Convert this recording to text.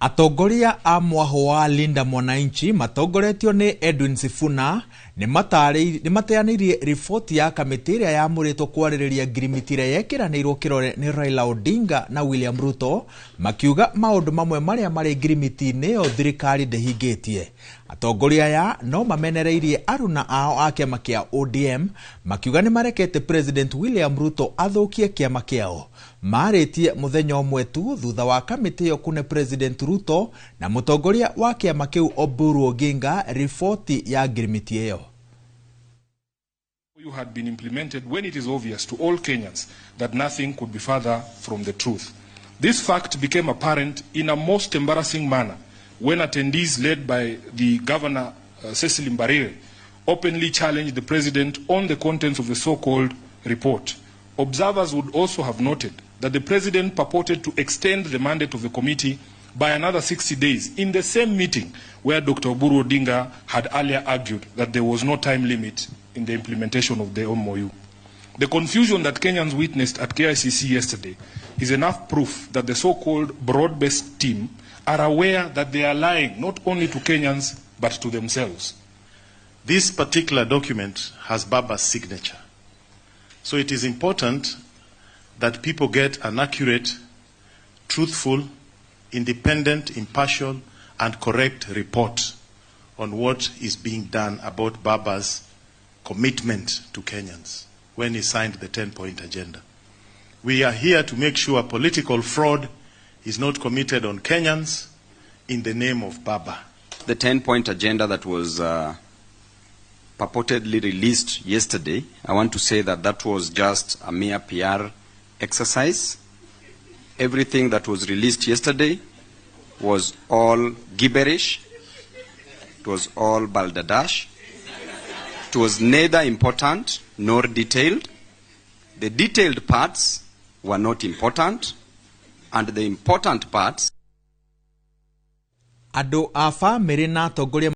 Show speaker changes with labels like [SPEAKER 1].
[SPEAKER 1] Atongoria a mwahũ wa Linda Mwanainchi matongoretio ni Edwin Sifuna ni mateyanĩirie riboti ya kamĩtĩ ĩrĩa yamũrĩtwo kwarĩrĩria ngirimiti ĩrĩa yekiranĩirwo kĩrore ni Raila Odinga na William Ruto, makiuga maũndũ mamwe marĩa marĩ ngirimiti-inĩ ĩyo thirikari ndĩhingĩtie. Atongoria aya no mamenereirie aruna ao a kĩama kĩa ODM, makiuga ni marekete President William Ruto athũkie kĩama kĩao. Marĩtie mũthenya ũmwe tu thutha wa kamĩtĩ ĩyo kune President Ruto na mũtongoria wa kĩama kĩu Oburu Oginga riboti ya ngirimiti ĩyo.
[SPEAKER 2] You had been implemented when it is obvious to all Kenyans that nothing could be further from the truth. This fact became apparent in a most embarrassing manner when attendees led by the Governor Cecily Mbarire openly challenged the President on the contents of the so-called report. Observers would also have noted that the President purported to extend the mandate of the committee by another 60 days in the same meeting where Dr. Oburu Odinga had earlier argued that there was no time limit in the implementation of the MOU. The confusion that Kenyans witnessed at KICC yesterday is enough proof that the so-called broad-based team are aware that they are lying not only to Kenyans but to themselves.
[SPEAKER 3] This particular document has Baba's signature. So it is important that people get an accurate, truthful, independent, impartial, and correct report on what is being done about Baba's commitment to Kenyans when he signed the 10-point agenda. We are here to make sure political fraud is not committed on Kenyans in the name of Baba.
[SPEAKER 4] The 10-point agenda that was purportedly released yesterday, I want to say that that was just a mere PR exercise. Everything that was released yesterday was all gibberish. It was all balderdash. It was neither important nor detailed. The detailed parts were not important, and the important parts
[SPEAKER 1] Ado afa merina Atongoria